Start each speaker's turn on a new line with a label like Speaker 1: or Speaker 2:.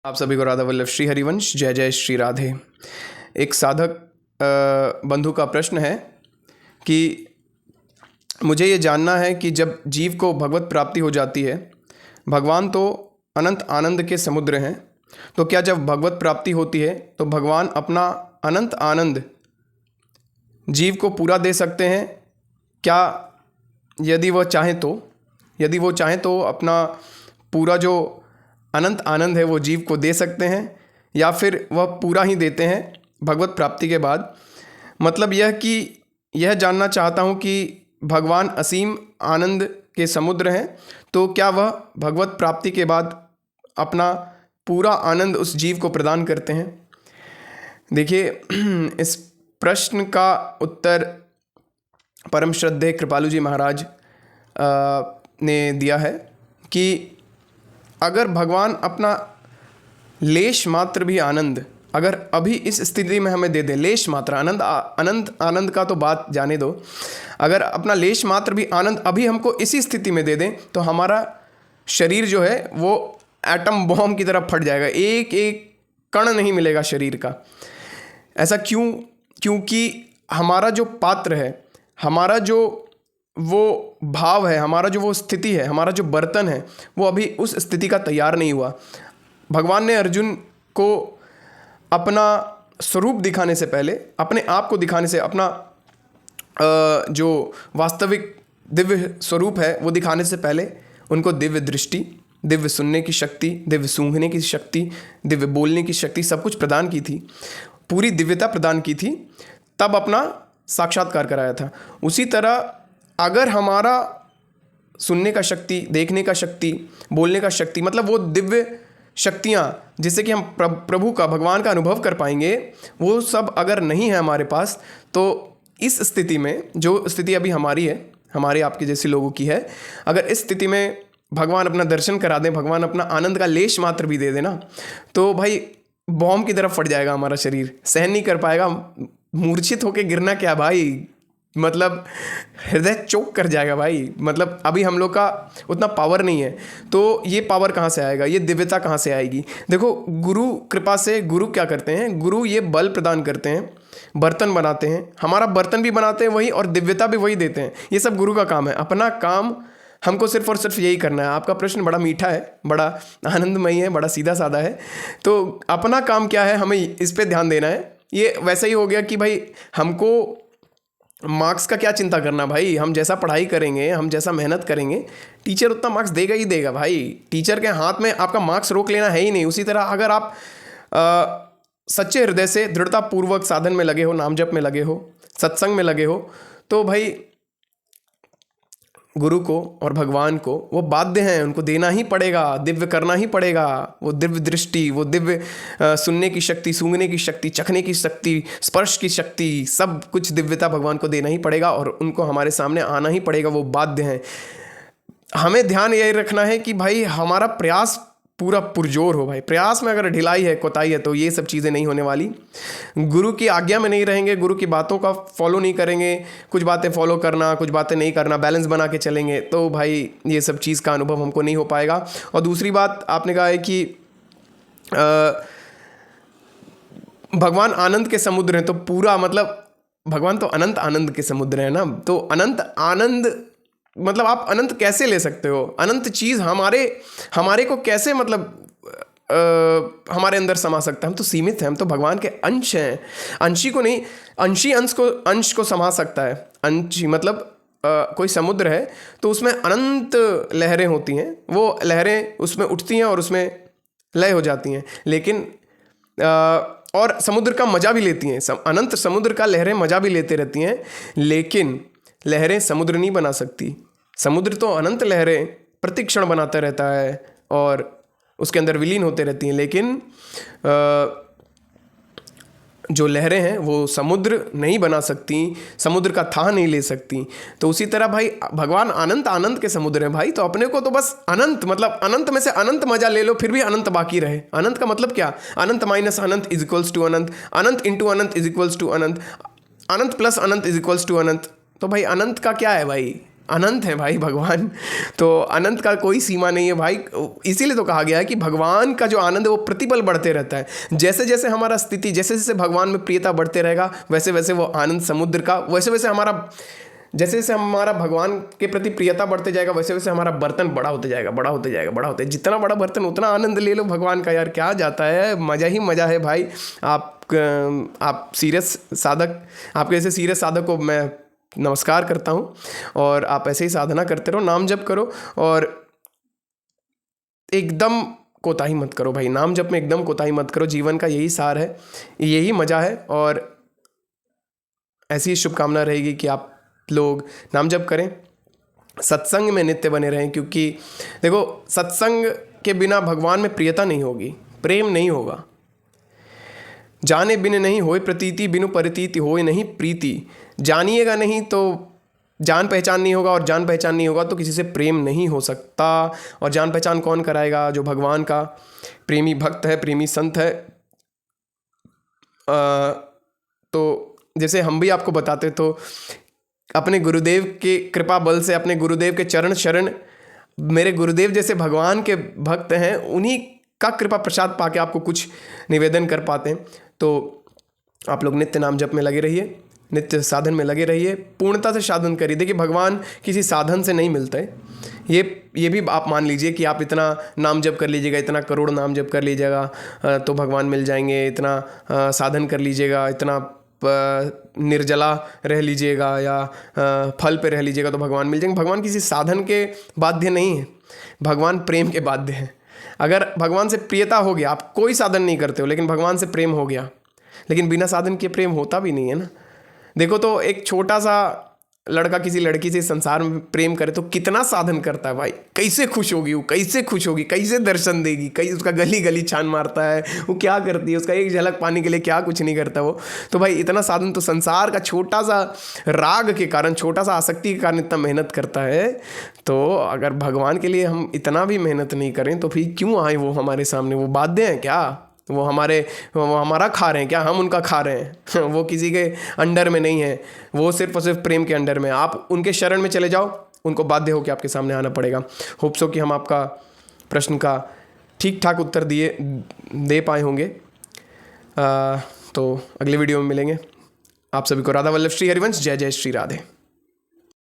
Speaker 1: आप सभी को राधा वल्लभ श्री हरिवंश जय जय श्री राधे। एक साधक बंधु का प्रश्न है कि मुझे ये जानना है कि जब जीव को भगवत प्राप्ति हो जाती है, भगवान तो अनंत आनंद के समुद्र हैं, तो क्या जब भगवत प्राप्ति होती है तो भगवान अपना अनंत आनंद जीव को पूरा दे सकते हैं? क्या यदि वो चाहें तो अपना पूरा जो अनंत आनंद है वो जीव को दे सकते हैं, या फिर वह पूरा ही देते हैं भगवत प्राप्ति के बाद? मतलब यह जानना चाहता हूँ कि भगवान असीम आनंद के समुद्र हैं, तो क्या वह भगवत प्राप्ति के बाद अपना पूरा आनंद उस जीव को प्रदान करते हैं? देखिए, इस प्रश्न का उत्तर परम श्रद्धेय कृपालु जी महाराज ने दिया है कि अगर भगवान अपना लेश मात्र भी आनंद अगर अभी इस स्थिति में हमें दे दे, लेश मात्र अनंत आनंद का तो बात जाने दो, अगर अपना लेश मात्र भी आनंद अभी हमको इसी स्थिति में दे दें तो हमारा शरीर जो है वो एटम बॉम्ब की तरह फट जाएगा, एक एक कण नहीं मिलेगा शरीर का। ऐसा क्यों? क्योंकि हमारा जो पात्र है, हमारा जो वो भाव है, हमारा जो वो स्थिति है, हमारा जो बर्तन है, वो अभी उस स्थिति का तैयार नहीं हुआ। भगवान ने अर्जुन को अपना स्वरूप दिखाने से पहले, अपने आप को दिखाने से, अपना जो वास्तविक दिव्य स्वरूप है वो दिखाने से पहले उनको दिव्य दृष्टि, दिव्य सुनने की शक्ति, दिव्य सूंघने की शक्ति, दिव्य बोलने की शक्ति, सब कुछ प्रदान की थी, पूरी दिव्यता प्रदान की थी, तब अपना साक्षात्कार कराया था। उसी तरह अगर हमारा सुनने का शक्ति, देखने का शक्ति, बोलने का शक्ति, मतलब वो दिव्य शक्तियाँ जिससे कि हम प्रभु का, भगवान का अनुभव कर पाएंगे, वो सब अगर नहीं है हमारे पास, तो इस स्थिति में, जो स्थिति अभी हमारी है, हमारे आपके जैसे लोगों की है, अगर इस स्थिति में भगवान अपना दर्शन करा दें, भगवान अपना आनंद का लेश मात्र भी दे देना, तो भाई बॉम्ब की तरफ फट जाएगा हमारा शरीर, सहन नहीं कर पाएगा, मूर्छित होके गिरना क्या भाई, मतलब हृदय चोक कर जाएगा भाई। मतलब अभी हम लोग का उतना पावर नहीं है, तो ये पावर कहाँ से आएगा, ये दिव्यता कहाँ से आएगी? देखो, गुरु कृपा से गुरु क्या करते हैं, गुरु ये बल प्रदान करते हैं, बर्तन बनाते हैं, हमारा बर्तन भी बनाते हैं वही और दिव्यता भी वही देते हैं। ये सब गुरु का काम है। अपना काम हमको सिर्फ और सिर्फ यही करना है। आपका प्रश्न बड़ा मीठा है, बड़ा आनंदमयी है, बड़ा सीधा साधा है। तो अपना काम क्या है, हमें इस पर ध्यान देना है। ये वैसा ही हो गया कि भाई हमको मार्क्स का क्या चिंता करना भाई, हम जैसा पढ़ाई करेंगे, हम जैसा मेहनत करेंगे, टीचर उतना मार्क्स देगा ही देगा भाई। टीचर के हाथ में आपका मार्क्स रोक लेना है ही नहीं। उसी तरह अगर आप सच्चे हृदय से दृढ़तापूर्वक साधन में लगे हो, नाम जप में लगे हो, सत्संग में लगे हो, तो भाई गुरु को और भगवान को वो बाध्य हैं, उनको देना ही पड़ेगा, दिव्य करना ही पड़ेगा। वो दिव्य दृष्टि, वो दिव्य सुनने की शक्ति, सूंघने की शक्ति, चखने की शक्ति, स्पर्श की शक्ति, सब कुछ दिव्यता भगवान को देना ही पड़ेगा और उनको हमारे सामने आना ही पड़ेगा। वो बाध्य हैं। हमें ध्यान यही रखना है कि भाई हमारा प्रयास पूरा पुरजोर हो। भाई प्रयास में अगर ढिलाई है, कोताही है, तो ये सब चीज़ें नहीं होने वाली। गुरु की आज्ञा में नहीं रहेंगे, गुरु की बातों का फॉलो नहीं करेंगे, कुछ बातें फॉलो करना, कुछ बातें नहीं करना, बैलेंस बना के चलेंगे, तो भाई ये सब चीज़ का अनुभव हमको नहीं हो पाएगा। और दूसरी बात आपने कहा है कि भगवान आनंद के समुद्र हैं, तो पूरा मतलब भगवान तो अनंत आनंद के समुद्र हैं ना। तो अनंत आनंद मतलब आप अनंत कैसे ले सकते हो? अनंत चीज़ हमारे को कैसे मतलब हमारे अंदर समा सकता है? हम तो सीमित हैं, हम तो भगवान के अंश हैं। अंशी को नहीं, अंशी अंश को समा सकता है। अंशी मतलब कोई समुद्र है तो उसमें अनंत लहरें होती हैं, वो लहरें उसमें उठती हैं और उसमें लय हो जाती हैं, लेकिन और समुद्र का मज़ा भी लेती हैं। अनंत समुद्र का लहरें मज़ा भी लेते रहती हैं, लेकिन लहरें समुद्र नहीं बना सकती। समुद्र तो अनंत लहरें प्रतिक्षण बनाता रहता है और उसके अंदर विलीन होते रहती हैं, लेकिन जो लहरें हैं वो समुद्र नहीं बना सकती, समुद्र का थाह नहीं ले सकती। तो उसी तरह भाई भगवान अनंत आनंद के समुद्र हैं भाई। तो अपने को तो बस अनंत, मतलब अनंत में से अनंत मजा ले लो, फिर भी अनंत बाकी रहे। अनंत का मतलब क्या? अनंत माइनस अनंत इज इक्वल्स टू अनंत, अनंत इंटू अनंत इज इक्वल्स टू अनंत, अनंत प्लस अनंत इज इक्वल्स टू अनंत। तो भाई अनंत का क्या है भाई? अनंत है भाई भगवान। तो अनंत का कोई सीमा नहीं है भाई। इसीलिए तो कहा गया है कि भगवान का जो आनंद है वो प्रतिपल बढ़ते रहता है। जैसे जैसे हमारा स्थिति, जैसे जैसे भगवान में प्रियता बढ़ते रहेगा, वैसे वैसे वो आनंद समुद्र का, वैसे वैसे हमारा, जैसे जैसे हमारा भगवान के प्रति प्रियता बढ़ते जाएगा, वैसे वैसे हमारा बर्तन बड़ा होते जाएगा, बड़ा होते जाएगा, बड़ा होते, जितना बड़ा बर्तन उतना आनंद ले लो भगवान का। यार क्या जाता है, मज़ा ही मज़ा है भाई। आप सीरियस साधक, आपके जैसे सीरियस साधक को मैं नमस्कार करता हूँ। और आप ऐसे ही साधना करते रहो, नाम जप करो और एकदम कोताही मत करो भाई। नाम जप में एकदम कोताही मत करो। जीवन का यही सार है, यही मज़ा है। और ऐसी शुभकामना रहेगी कि आप लोग नाम जप करें, सत्संग में नित्य बने रहें। क्योंकि देखो, सत्संग के बिना भगवान में प्रियता नहीं होगी, प्रेम नहीं होगा। जाने बिन नहीं होए प्रतीति, बिनु परितीति होए नहीं प्रीति। जानिएगा नहीं तो जान पहचान नहीं होगा, और जान पहचान नहीं होगा तो किसी से प्रेम नहीं हो सकता। और जान पहचान कौन कराएगा? जो भगवान का प्रेमी भक्त है, प्रेमी संत है। तो जैसे हम भी आपको बताते, तो अपने गुरुदेव के कृपा बल से, अपने गुरुदेव के चरण शरण, मेरे गुरुदेव जैसे भगवान के भक्त हैं, उन्हीं का कृपा प्रसाद पाके आपको कुछ निवेदन कर पाते हैं। तो आप लोग नित्य नाम जप में लगे रहिए, नित्य साधन में लगे रहिए, पूर्णता से साधन करिए। देखिए, भगवान किसी साधन से नहीं मिलते। ये भी आप मान लीजिए कि आप इतना नाम जप कर लीजिएगा, इतना करोड़ नाम जप कर लीजिएगा तो भगवान मिल जाएंगे। इतना साधन कर लीजिएगा, इतना निर्जला रह लीजिएगा या फल पे रह लीजिएगा तो भगवान मिल जाएंगे। भगवान किसी साधन के बाध्य नहीं है, भगवान प्रेम के बाध्य हैं। अगर भगवान से प्रियता हो गया, आप कोई साधन नहीं करते हो लेकिन भगवान से प्रेम हो गया, लेकिन बिना साधन के प्रेम होता भी नहीं है ना। देखो, तो एक छोटा सा लड़का किसी लड़की से संसार में प्रेम करे तो कितना साधन करता है भाई। कैसे खुश होगी वो, कैसे खुश होगी, कैसे दर्शन देगी, कैसे उसका गली गली छान मारता है, वो क्या करती है, उसका एक झलक पाने के लिए क्या कुछ नहीं करता वो। तो भाई इतना साधन तो संसार का छोटा सा राग के कारण, छोटा सा आसक्ति के कारण इतना मेहनत करता है। तो अगर भगवान के लिए हम इतना भी मेहनत नहीं करें तो फिर क्यों आए वो हमारे सामने? वो बाध्य हैं क्या? वो हमारा खा रहे हैं क्या? हम उनका खा रहे हैं? वो किसी के अंडर में नहीं है, वो सिर्फ और सिर्फ प्रेम के अंडर में। आप उनके शरण में चले जाओ, उनको बाध्य होकर आपके सामने आना पड़ेगा। होप सो कि हम आपका प्रश्न का ठीक ठाक उत्तर दे पाए होंगे। तो अगले वीडियो में मिलेंगे। आप सभी को राधा वल्लभ श्री हरिवंश। जय जय श्री राधे।